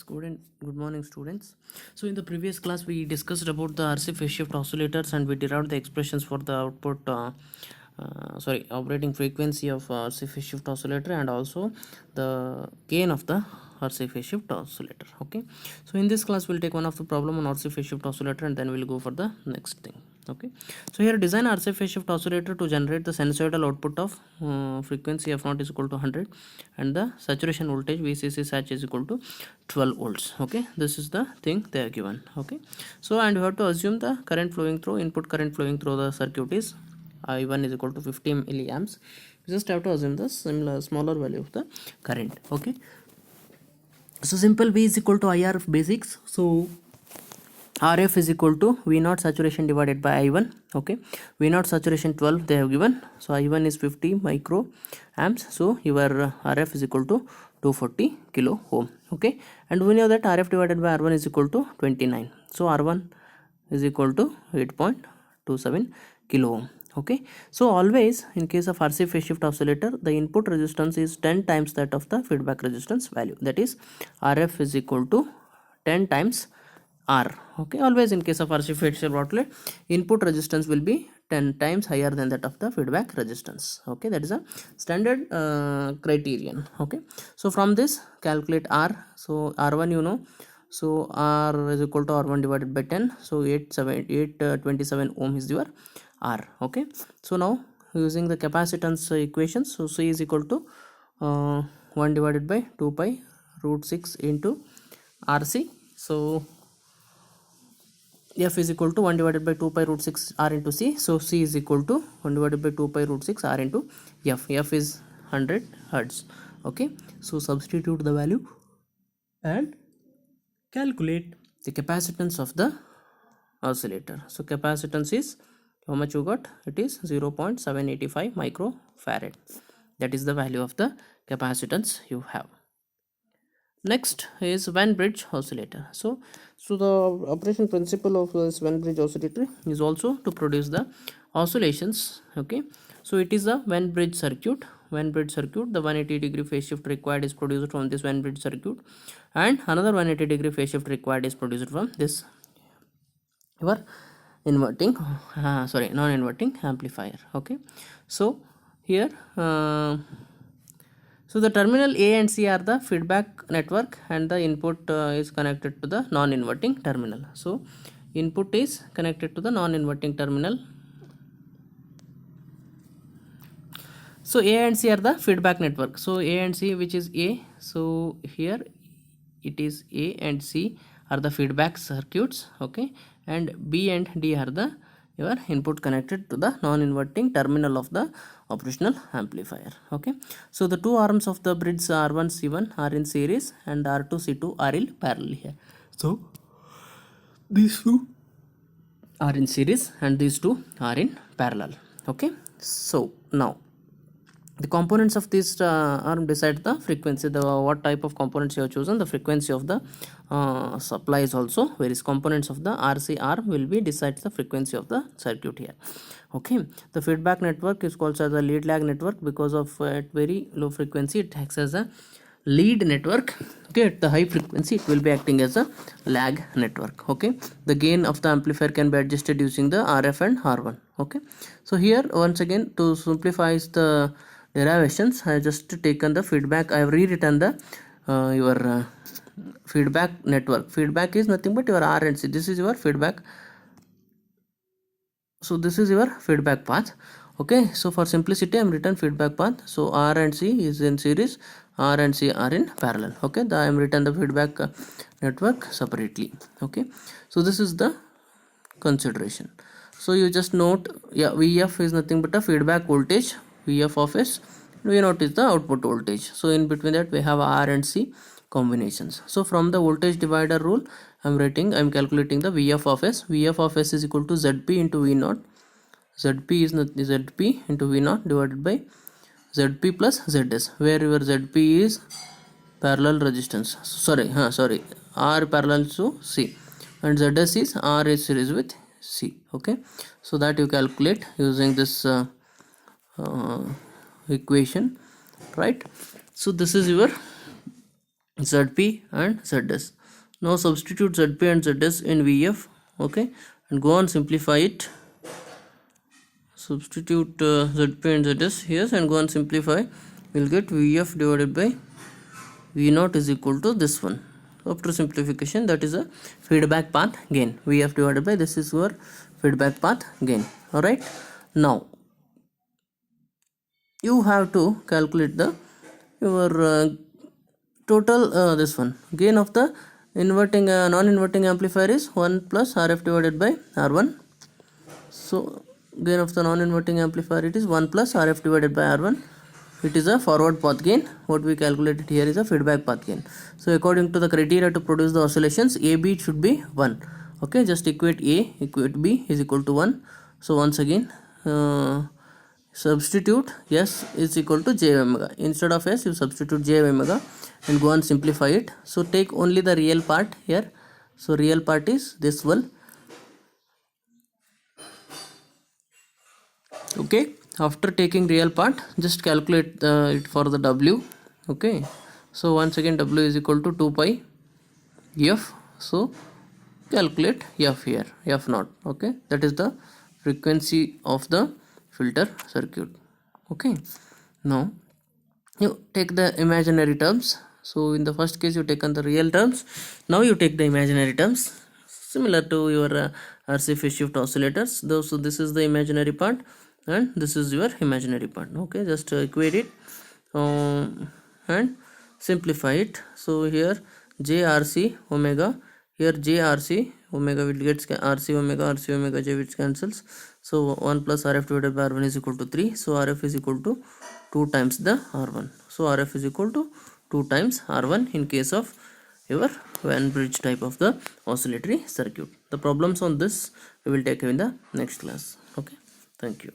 Good morning, students. So in the previous class we discussed about the RC phase shift oscillators and we derived the expressions for the operating frequency of RC phase shift oscillator and also the gain of the RC phase shift oscillator. Okay, so in this class we'll take one of the problem on RC phase shift oscillator and then we'll go for the next thing. Okay, so here design RC phase shift oscillator to generate the sinusoidal output of frequency f0 is equal to 100 and the saturation voltage VCC sat is equal to 12 volts. Okay, this is the thing they are given. Okay, so and you have to assume the current flowing through input current flowing through the circuit is I1 is equal to 50 milliamps. You just have to assume the smaller value of the current. Okay, so simple V is equal to IR of basics. So RF is equal to V0 saturation divided by I1. Okay, V0 saturation 12 they have given, so I1 is 50 micro amps, so your RF is equal to 240 kilo ohm. Okay, and we know that RF divided by R1 is equal to 29, so R1 is equal to 8.27 kilo ohm. Okay, so always in case of RC phase shift oscillator, the input resistance is 10 times that of the feedback resistance value, that is RF is equal to 10 times R. Okay, always in case of RC phase shift oscillator, input resistance will be 10 times higher than that of the feedback resistance. Okay, that is a standard criterion. Okay, so from this calculate R. So R1 you know, so R is equal to R1 divided by 10, so 827 ohm is your R. Okay, so now using the capacitance equations, so C is equal to 1 divided by 2 pi root 6 into RC. So F is equal to 1 divided by 2 pi root 6 R into C. So C is equal to 1 divided by 2 pi root 6 R into F. F is 100 Hertz. Okay, so substitute the value and calculate the capacitance of the oscillator. So capacitance is how much you got? It is 0.785 microfarad. That is the value of the capacitance you have. Next is Venn bridge oscillator. So the operation principle of this Venn bridge oscillator is also to produce the oscillations. Okay, so it is a Venn bridge circuit. Venn bridge circuit, the 180-degree phase shift required is produced from this Venn bridge circuit, and another 180-degree phase shift required is produced from this your inverting non-inverting amplifier. Okay, so here so the terminal A and C are the feedback network and the input is connected to the non-inverting terminal. So input is connected to the non-inverting terminal. So A and C are the feedback network. So A and C, which is A, so here it is A and C are the feedback circuits. Okay, and B and D are the your input connected to the non-inverting terminal of the operational amplifier. Okay, so the two arms of the bridge R1 C1 are in series and R2 C2 are in parallel here. So these two are in series and these two are in parallel. Okay, so now the components of this arm decide the frequency, the what type of components you have chosen. The frequency of the supply is also various components of the RC arm will be decides the frequency of the circuit here. Okay, the feedback network is called as a lead lag network because of at very low frequency it acts as a lead network. Okay, at the high frequency it will be acting as a lag network. Okay, the gain of the amplifier can be adjusted using the RF and R1. Okay, so here once again to simplify the derivations, I have just taken the feedback. I have rewritten the your feedback network. Feedback is nothing but your R and C. This is your feedback. So this is your feedback path. Okay, so for simplicity I am written feedback path. So R and C is in series, R and C are in parallel. Okay, I am written the feedback network separately. Okay, so this is the consideration. So you just note, yeah, VF is nothing but a feedback voltage, VF of S, V0 is the output voltage. So in between that we have R and C combinations. So from the voltage divider rule I'm calculating the VF of S. VF of S is equal to ZP into V0. ZP is not ZP into V0 divided by ZP plus ZS, where your ZP is parallel resistance, R parallel to C, and ZS is R is series with C. Okay, so that you calculate using this equation, right? So this is your ZP and ZS. Now substitute ZP and ZS in VF, okay, and go on simplify it. Substitute ZP and ZS here and go and simplify. We'll get VF divided by V0 is equal to this one. After simplification, that is a feedback path gain. VF divided by this is your feedback path gain. Alright. Now you have to calculate the your total this one gain of the inverting non-inverting amplifier is 1 plus RF divided by R1. So gain of the non-inverting amplifier, it is 1 plus RF divided by R1. It is a forward path gain. What we calculated here is a feedback path gain. So according to the criteria to produce the oscillations, AB should be 1. Okay, just equate A, equate B is equal to 1. So once again substitute S is equal to J omega. Instead of S, you substitute J omega and go and simplify it. So take only the real part here. So real part is this one. Okay, after taking real part, just calculate it for the W. Okay, so once again W is equal to 2 pi F. So calculate F here, F naught. Okay, that is the frequency of the filter circuit. Okay, now you take the imaginary terms. So in the first case you taken the real terms, now you take the imaginary terms similar to your RC phase shift oscillators. So this is the imaginary part and this is your imaginary part. Okay, just equate it and simplify it. So here JRC omega, here JRC omega will get RC omega J which cancels. So 1 plus RF divided by R1 is equal to 3. So RF is equal to 2 times the R1. So RF is equal to 2 times R1 in case of your Van bridge type of the oscillatory circuit. The problems on this we will take in the next class. Okay, thank you.